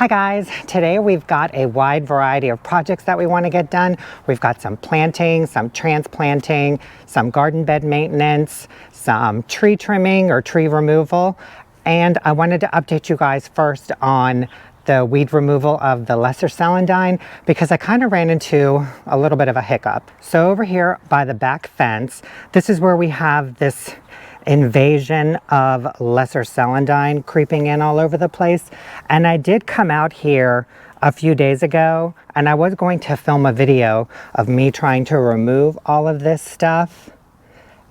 Hi guys, today we've got a wide variety of projects that we want to get done. We've got some planting, some transplanting, some garden bed maintenance, some tree trimming or tree removal. And I wanted to update you guys first on the weed removal of the lesser celandine because I kind of ran into a little bit of a hiccup. So over here by the back fence, this is where we have this invasion of lesser celandine creeping in all over the place. And I did come out here a few days ago and I was going to film a video of me trying to remove all of this stuff.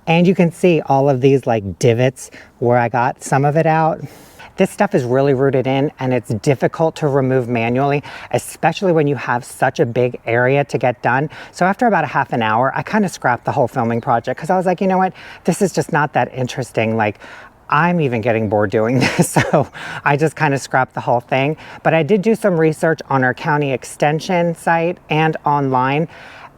And you can see all of these like divots where I got some of it out. This stuff is really rooted in and it's difficult to remove manually, especially when you have such a big area to get done. So after about a half an hour, I kind of scrapped the whole filming project because I was like, you know what, this is just not that interesting. Like, I'm even getting bored doing this, so I just kind of scrapped the whole thing. But I did do some research on our county extension site and online.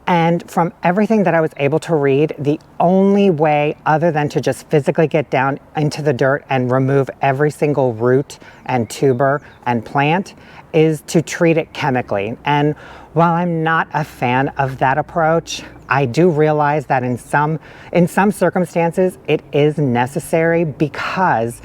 And from everything that I was able to read, the only way other than to just physically get down into the dirt and remove every single root and tuber and plant is to treat it chemically. And while I'm not a fan of that approach, I do realize that in some circumstances it is necessary because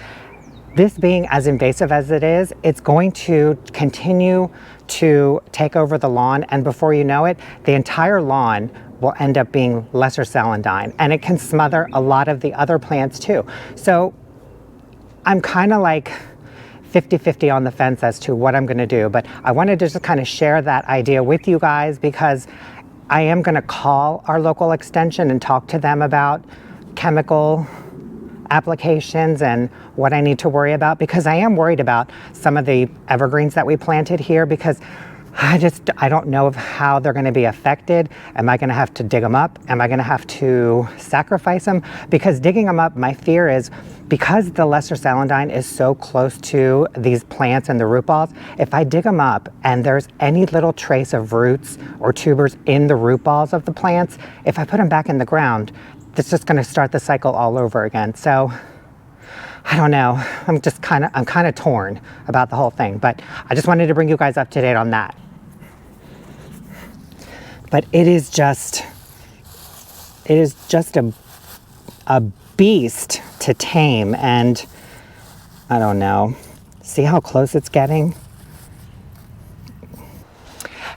this being as invasive as it is, it's going to continue to take over the lawn, and before you know it, the entire lawn will end up being lesser celandine, and it can smother a lot of the other plants too. So I'm kind of like 50-50 on the fence as to what I'm going to do, but I wanted to just kind of share that idea with you guys because I am going to call our local extension and talk to them about chemical applications and what I need to worry about, because I am worried about some of the evergreens that we planted here because I don't know of how they're going to be affected. Am I going to have to dig them up? Am I going to have to sacrifice them? Because digging them up, my fear is because the lesser celandine is so close to these plants and the root balls, if I dig them up and there's any little trace of roots or tubers in the root balls of the plants, if I put them back in the ground, it's just going to start the cycle all over again. So I don't know. I'm kind of torn about the whole thing, but I just wanted to bring you guys up to date on that. But it is just a beast to tame, and I don't know. See how close it's getting?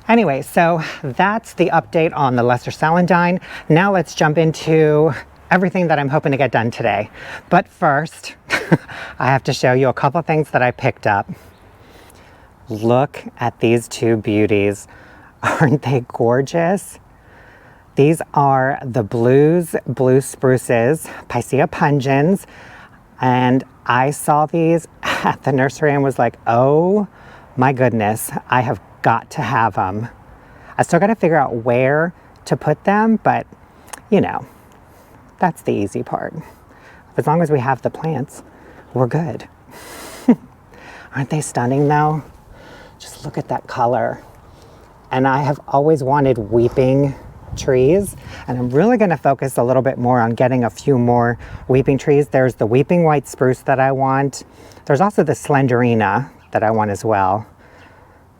Anyway, so that's the update on the lesser celandine. Now let's jump into everything that I'm hoping to get done today. But first, I have to show you a couple things that I picked up. Look at these two beauties. Aren't they gorgeous? These are the blue spruces, Picea pungens. And I saw these at the nursery and was like, oh my goodness, I have got to have them. I still got to figure out where to put them, but you know, that's the easy part. As long as we have the plants, we're good. Aren't they stunning though? Just look at that color. And I have always wanted weeping trees, and I'm really going to focus a little bit more on getting a few more weeping trees. There's the weeping white spruce that I want. There's also the slenderina that I want as well.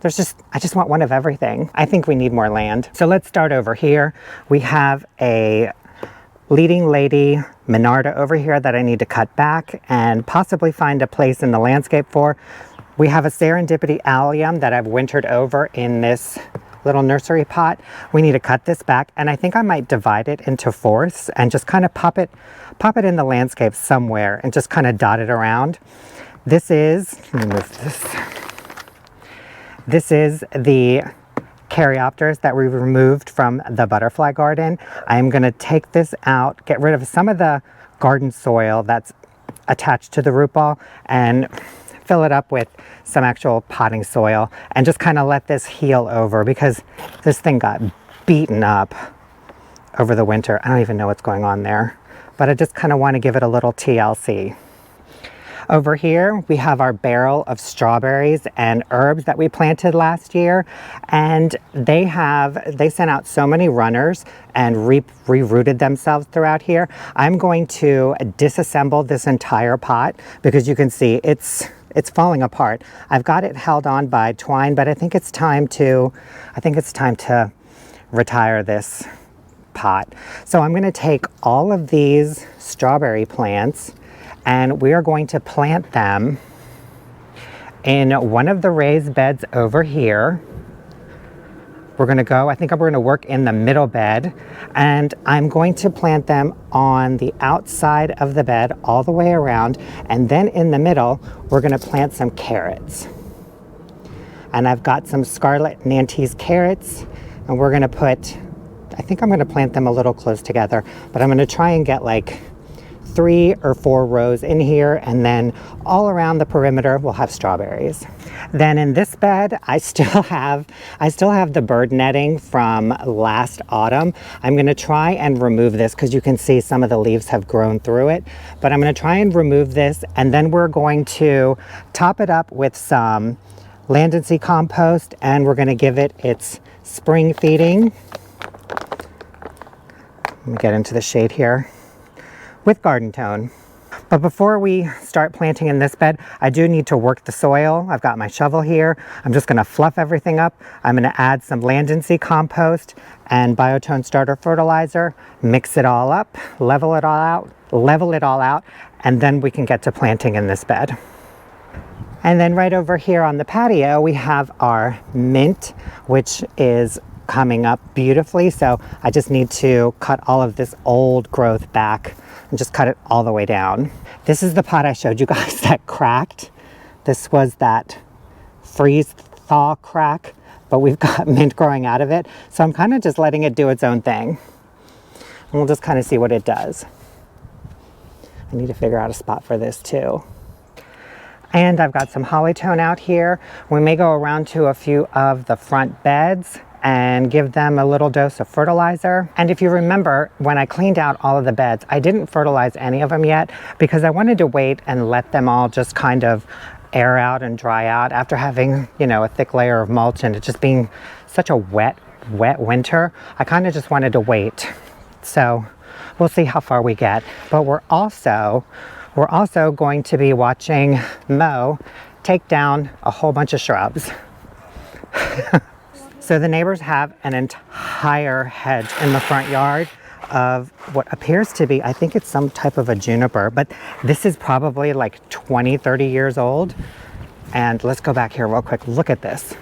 I just want one of everything. I think we need more land. So let's start over here. We have a leading lady Monarda over here that I need to cut back and possibly find a place in the landscape for. We have a serendipity allium that I've wintered over in this little nursery pot. We need to cut this back, and I think I might divide it into fourths and just kind of pop it in the landscape somewhere and just kind of dot it around. Let me move this. This is the caryopteris that we removed from the butterfly garden. I'm going to take this out, get rid of some of the garden soil that's attached to the root ball, and fill it up with some actual potting soil and just kind of let this heal over because this thing got beaten up over the winter. I don't even know what's going on there, but I just kind of want to give it a little TLC. Over here, we have our barrel of strawberries and herbs that we planted last year, and they sent out so many runners and rerouted themselves throughout here. I'm going to disassemble this entire pot because you can see it's it's falling apart. I've got it held on by twine, but I think it's time to retire this pot. So I'm going to take all of these strawberry plants and we are going to plant them in one of the raised beds over here. We're going to go, I think we're going to work in the middle bed, and I'm going to plant them on the outside of the bed all the way around, and then in the middle we're going to plant some carrots. And I've got some Scarlet Nantes carrots, and we're going to put, I think I'm going to plant them a little close together, but I'm going to try and get like 3 or 4 rows in here, and then all around the perimeter we'll have strawberries. Then in this bed I still have the bird netting from last autumn. I'm going to try and remove this because you can see some of the leaves have grown through it, but I'm going to try and remove this, and then we're going to top it up with some land and sea compost, and we're going to give it its spring feeding. Let me get into the shade here with Garden Tone. But before we start planting in this bed, I do need to work the soil. I've got my shovel here. I'm just going to fluff everything up. I'm going to add some land and sea compost and biotone starter fertilizer, mix it all up, level it all out, and then we can get to planting in this bed. And then right over here on the patio, we have our mint, which is coming up beautifully. So I just need to cut all of this old growth back and just cut it all the way down. This is the pot I showed you guys that cracked. This was that freeze thaw crack, but we've got mint growing out of it. So I'm kind of just letting it do its own thing. And we'll just kind of see what it does. I need to figure out a spot for this too. And I've got some hollytone out here. We may go around to a few of the front beds and give them a little dose of fertilizer. And if you remember, when I cleaned out all of the beds, I didn't fertilize any of them yet because I wanted to wait and let them all just kind of air out and dry out after having, you know, a thick layer of mulch and it just being such a wet winter. I kind of just wanted to wait. So we'll see how far we get. But we're also going to be watching Mo take down a whole bunch of shrubs. So the neighbors have an entire hedge in the front yard of what appears to be, I think it's some type of a juniper, but this is probably like 20, 30 years old. And let's go back here real quick. Look at this.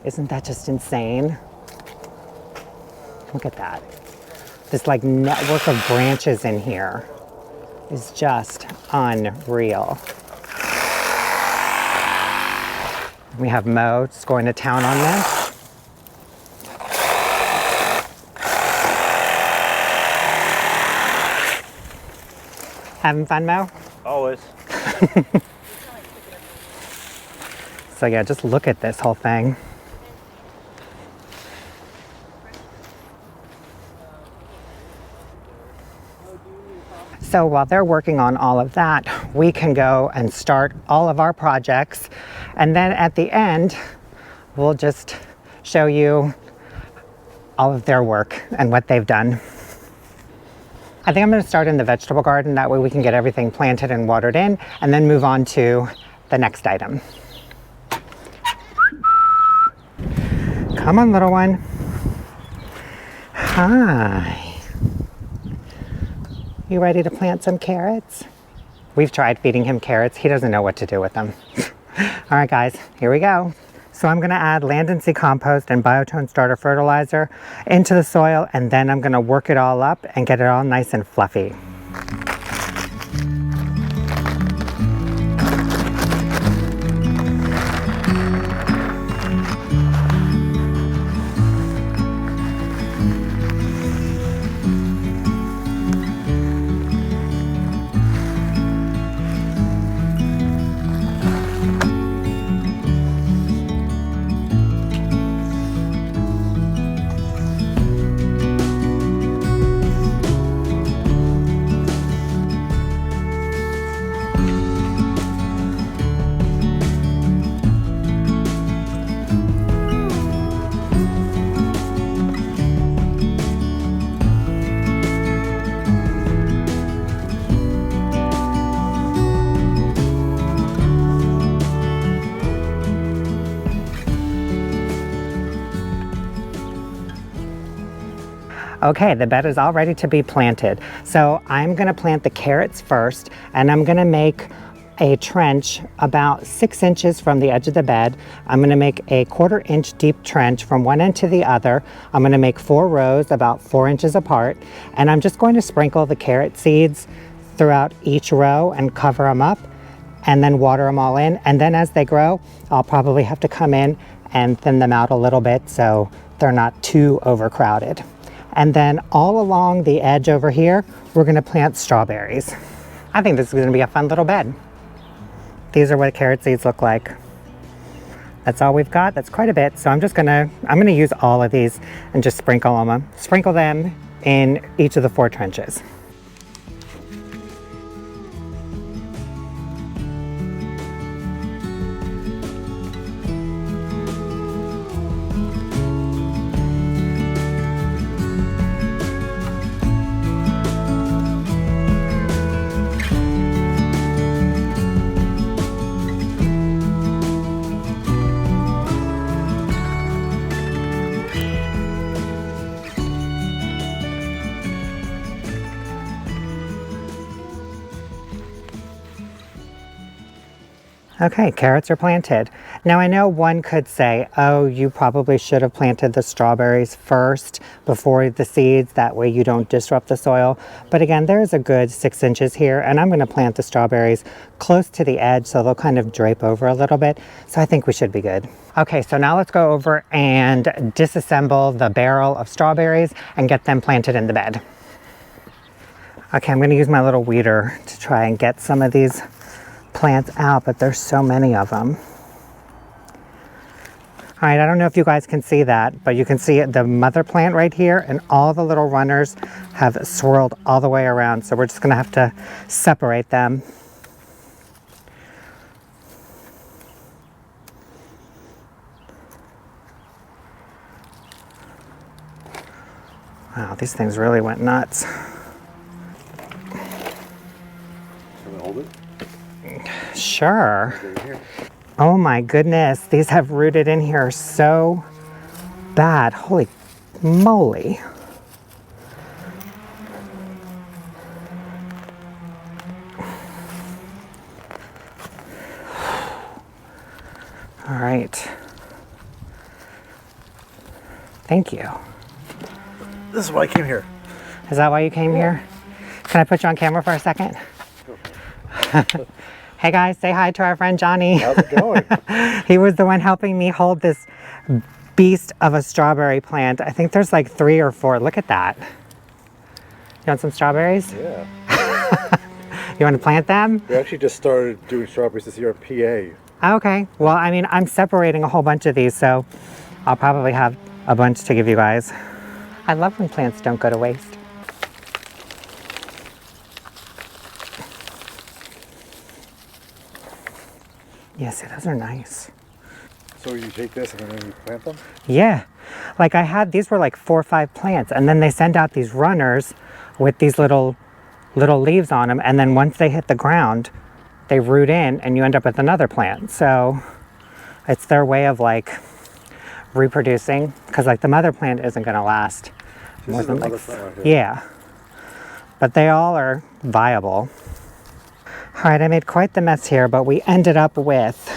Isn't that just insane? Look at that. This like network of branches in here is just unreal. We have Mo just going to town on this. Having fun, Mo? Always. So yeah, just look at this whole thing. So while they're working on all of that, we can go and start all of our projects. And then at the end, we'll just show you all of their work and what they've done. I think I'm going to start in the vegetable garden. That way we can get everything planted and watered in and then move on to the next item. Come on, little one. Hi. You ready to plant some carrots? We've tried feeding him carrots. He doesn't know what to do with them. All right, guys, here we go. So I'm gonna add land and sea compost and biotone starter fertilizer into the soil, and then I'm gonna work it all up and get it all nice and fluffy. Okay, the bed is all ready to be planted. So I'm gonna plant the carrots first, and I'm gonna make a trench about 6 inches from the edge of the bed. I'm gonna make a 1/4 inch deep trench from one end to the other. I'm gonna make 4 rows about 4 inches apart, and I'm just going to sprinkle the carrot seeds throughout each row and cover them up, and then water them all in. And then as they grow, I'll probably have to come in and thin them out a little bit so they're not too overcrowded. And then all along the edge over here, we're gonna plant strawberries. I think this is gonna be a fun little bed. These are what carrot seeds look like. That's all we've got. That's quite a bit. So I'm gonna use all of these and just sprinkle them in each of the 4 trenches. Okay, carrots are planted. Now I know one could say, oh, you probably should have planted the strawberries first before the seeds, that way you don't disrupt the soil. But again, there's a good 6 inches here, and I'm gonna plant the strawberries close to the edge so they'll kind of drape over a little bit. So I think we should be good. Okay, so now let's go over and disassemble the barrel of strawberries and get them planted in the bed. Okay, I'm gonna use my little weeder to try and get some of these plants out, but there's so many of them. All right, I don't know if you guys can see that, but you can see the mother plant right here, and all the little runners have swirled all the way around. So we're just gonna have to separate them. Wow, these things really went nuts. Can I hold it? Sure. Oh my goodness, these have rooted in here so bad. Holy moly. All right. Thank you. This is why I came here. Is that why you came here? Can I put you on camera for a second? Hey guys, say hi to our friend Johnny. How's it going? He was the one helping me hold this beast of a strawberry plant. I think there's like 3 or 4. Look at that. You want some strawberries? Yeah. You want to plant them? We actually just started doing strawberries this year at PA. Okay. Well, I mean, I'm separating a whole bunch of these, so I'll probably have a bunch to give you guys. I love when plants don't go to waste. Yes, those are nice. So you take this and then you plant them? Yeah, like these were like 4 or 5 plants, and then they send out these runners with these little leaves on them, and then once they hit the ground, they root in and you end up with another plant. So it's their way of like reproducing, because like the mother plant isn't gonna last more than like, yeah, but they all are viable. All right, I made quite the mess here, but we ended up with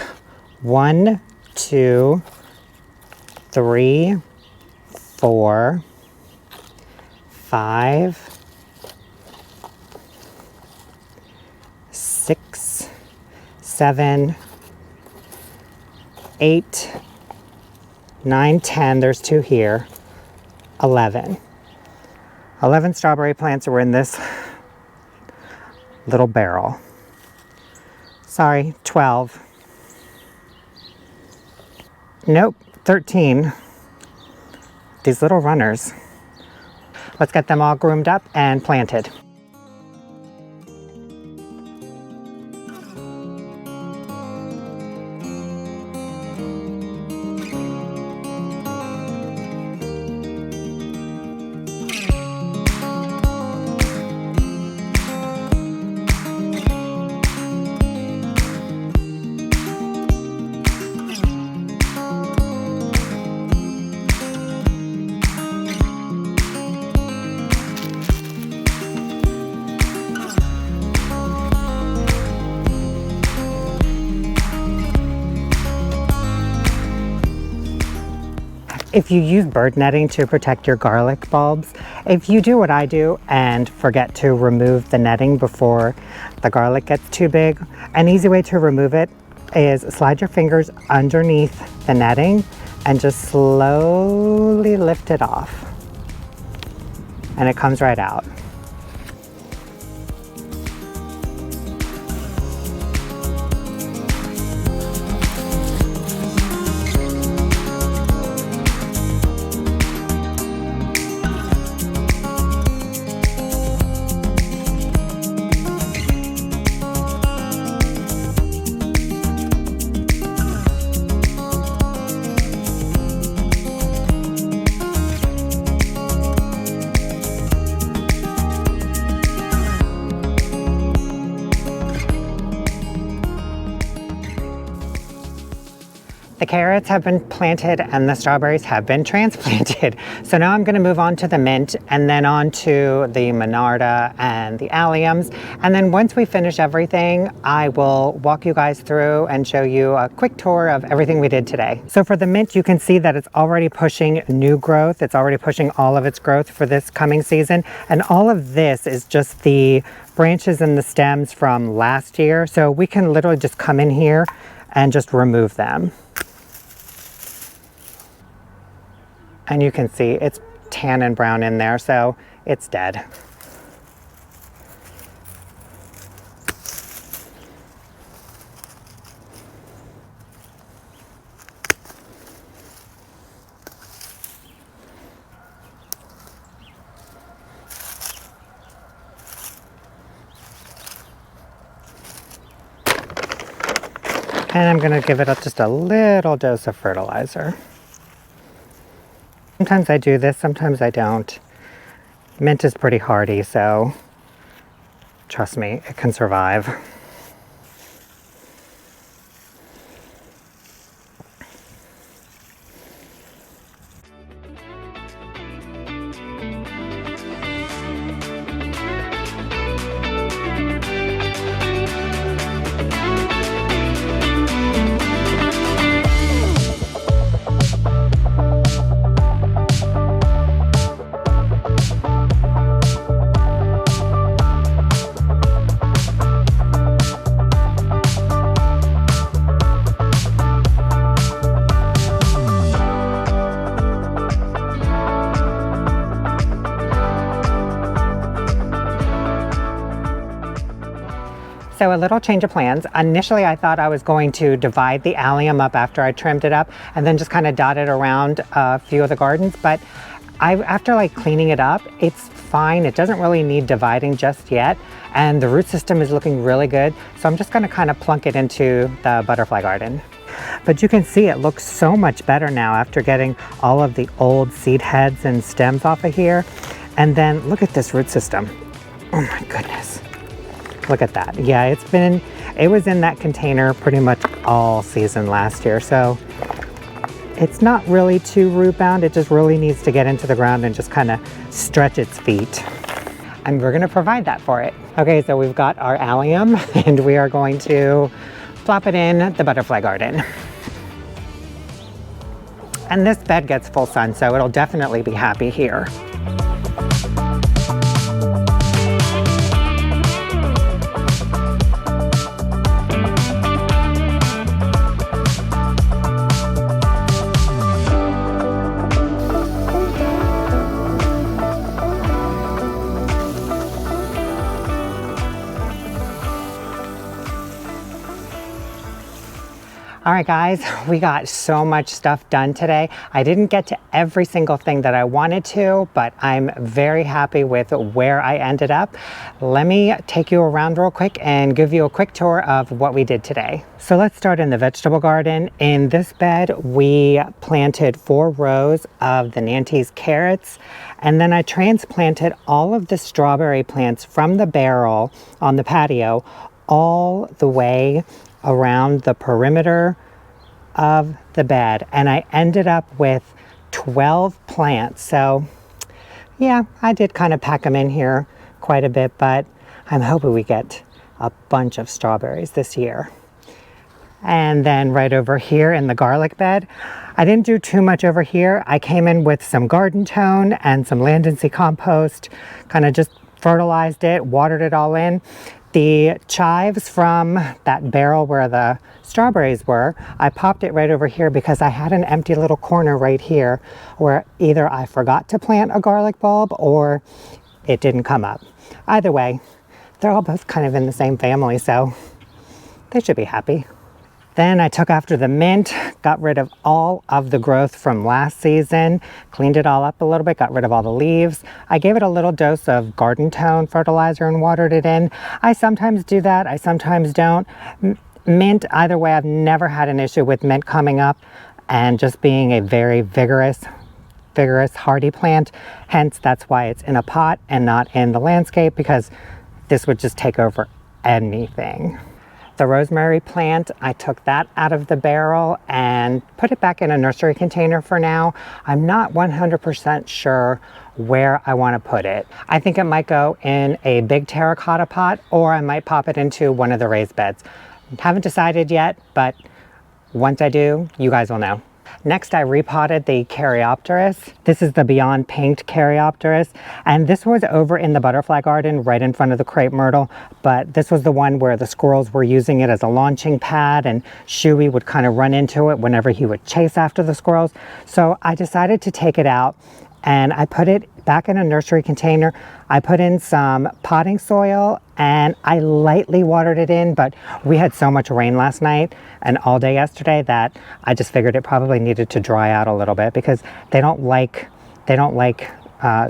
1, 2, 3, 4, 5, 6, 7, 8, 9, 10, there's 2 here, 11. 11 strawberry plants were in this little barrel. Sorry, 12. Nope, 13. These little runners. Let's get them all groomed up and planted. If you use bird netting to protect your garlic bulbs, if you do what I do and forget to remove the netting before the garlic gets too big, an easy way to remove it is slide your fingers underneath the netting and just slowly lift it off. And it comes right out. The carrots have been planted and the strawberries have been transplanted. So now I'm going to move on to the mint and then on to the monarda and the alliums. And then once we finish everything, I will walk you guys through and show you a quick tour of everything we did today. So for the mint, you can see that it's already pushing new growth. It's already pushing all of its growth for this coming season. And all of this is just the branches and the stems from last year. So we can literally just come in here and just remove them. And you can see it's tan and brown in there, so it's dead. And I'm gonna give it just a little dose of fertilizer. Sometimes I do this, sometimes I don't. Mint is pretty hardy, so trust me, it can survive. So a little change of plans. Initially, I thought I was going to divide the allium up after I trimmed it up and then just kind of dot it around a few of the gardens. But after like cleaning it up, it's fine. It doesn't really need dividing just yet. And the root system is looking really good. So I'm just gonna kind of plunk it into the butterfly garden. But you can see it looks so much better now after getting all of the old seed heads and stems off of here. And then look at this root system. Oh my goodness. Look at that. Yeah, it was in that container pretty much all season last year. So it's not really too root bound. It just really needs to get into the ground and just kind of stretch its feet. And we're gonna provide that for it. Okay, so we've got our allium and we are going to plop it in the butterfly garden. And this bed gets full sun, so it'll definitely be happy here. All right, guys, we got so much stuff done today. I didn't get to every single thing that I wanted to, but I'm very happy with where I ended up. Let me take you around real quick and give you a quick tour of what we did today. So let's start in the vegetable garden. In this bed, we planted 4 rows of the Nantes carrots, and then I transplanted all of the strawberry plants from the barrel on the patio all the way around the perimeter of the bed, and I ended up with 12 plants. So yeah, I did kind of pack them in here quite a bit, but I'm hoping we get a bunch of strawberries this year. And then right over here in the garlic bed, I didn't do too much over here. I came in with some garden tone and some land and sea compost, kind of just fertilized it, watered it all in. The chives from that barrel where the strawberries were, I popped it right over here because I had an empty little corner right here where either I forgot to plant a garlic bulb or it didn't come up. Either way, they're all both kind of in the same family, so they should be happy. Then I took after the mint, got rid of all of the growth from last season, cleaned it all up a little bit, got rid of all the leaves. I gave it a little dose of garden tone fertilizer and watered it in. I sometimes do that, I sometimes don't. Mint, either way, I've never had an issue with mint coming up and just being a very vigorous, hardy plant. Hence, that's why it's in a pot and not in the landscape, because this would just take over anything. The rosemary plant, I took that out of the barrel and put it back in a nursery container for now. I'm not 100% sure where I want to put it. I think it might go in a big terracotta pot, or I might pop it into one of the raised beds. Haven't decided yet, but once I do, you guys will know. Next, I repotted the Caryopteris. This is the Beyond Paint Caryopteris, and this was over in the butterfly garden right in front of the crepe myrtle, but this was the one where the squirrels were using it as a launching pad, and Shuey would kind of run into it whenever he would chase after the squirrels. So I decided to take it out and I put it back in a nursery container. I put in some potting soil and I lightly watered it in, but we had so much rain last night and all day yesterday that I just figured it probably needed to dry out a little bit, because they don't like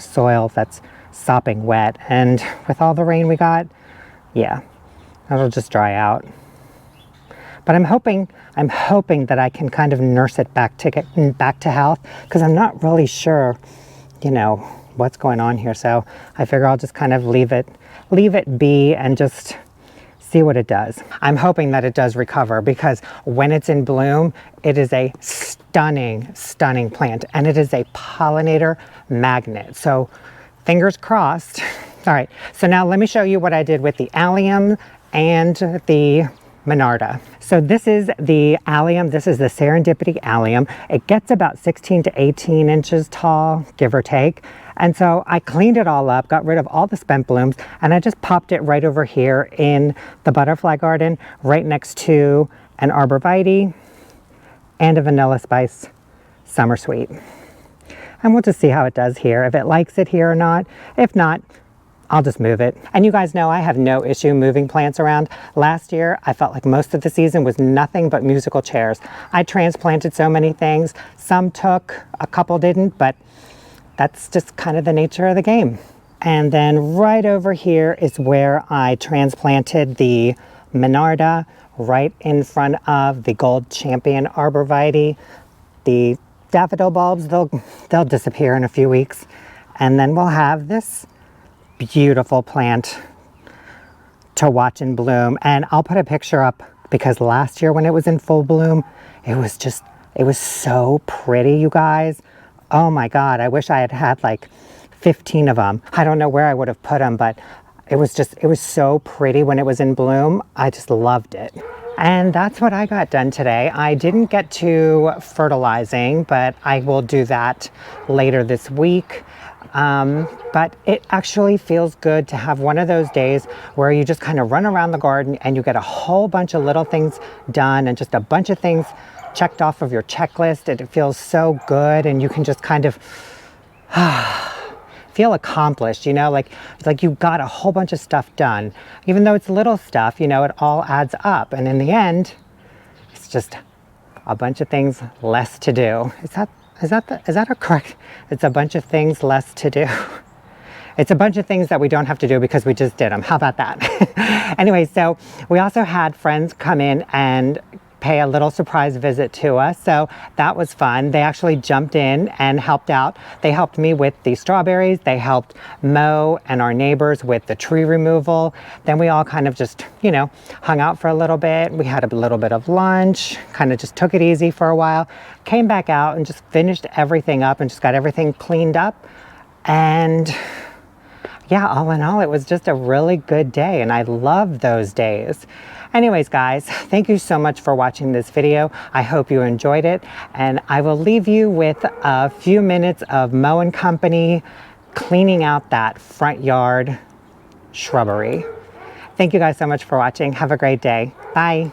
soil that's sopping wet. And with all the rain we got, yeah, it'll just dry out. But I'm hoping that I can kind of nurse it back to health, because I'm not really sure, you know, what's going on here. So I figure I'll just kind of leave it be and just see what it does. I'm hoping that it does recover, because when it's in bloom, it is a stunning plant, and it is a pollinator magnet. So fingers crossed. All right, so now let me show you what I did with the allium and the Monarda. So this is the allium, this is the Serendipity allium. It gets about 16 to 18 inches tall, give or take. And so I cleaned it all up, got rid of all the spent blooms, and I just popped it right over here in the butterfly garden, right next to an arborvitae and a vanilla spice summer sweet. And we'll just see how it does here, if it likes it here or not. If not, I'll just move it. And you guys know I have no issue moving plants around. Last year, I felt like most of the season was nothing but musical chairs. I transplanted so many things. Some took, a couple didn't, but that's just kind of the nature of the game. And then right over here is where I transplanted the Monarda, right in front of the Gold Champion arborvitae. The daffodil bulbs, they'll disappear in a few weeks. And then we'll have this beautiful plant to watch in bloom. And I'll put a picture up, because last year when it was in full bloom, it was so pretty, you guys. Oh my God, I wish I had had like 15 of them. I don't know where I would have put them, but it was so pretty when it was in bloom. I just loved it. And that's what I got done today. I didn't get to fertilizing, but I will do that later this week. But it actually feels good to have one of those days where you just kind of run around the garden and you get a whole bunch of little things done and just a bunch of things checked off of your checklist. And it feels so good, and you can just kind of feel accomplished, you know, like you got a whole bunch of stuff done. Even though it's little stuff, you know, it all adds up. And in the end, it's just a bunch of things less to do. Is that a correct? It's a bunch of things less to do. It's a bunch of things that we don't have to do because we just did them. How about that? Anyway, so we also had friends come in and pay a little surprise visit to us. So that was fun. They actually jumped in and helped out. They helped me with the strawberries. They helped Mo and our neighbors with the tree removal. Then we all kind of just, you know, hung out for a little bit. We had a little bit of lunch, kind of just took it easy for a while, came back out and just finished everything up and just got everything cleaned up. And yeah, all in all, it was just a really good day, and I love those days. Anyways, guys, thank you so much for watching this video. I hope you enjoyed it, and I will leave you with a few minutes of Mo and Company cleaning out that front yard shrubbery. Thank you guys so much for watching. Have a great day. Bye.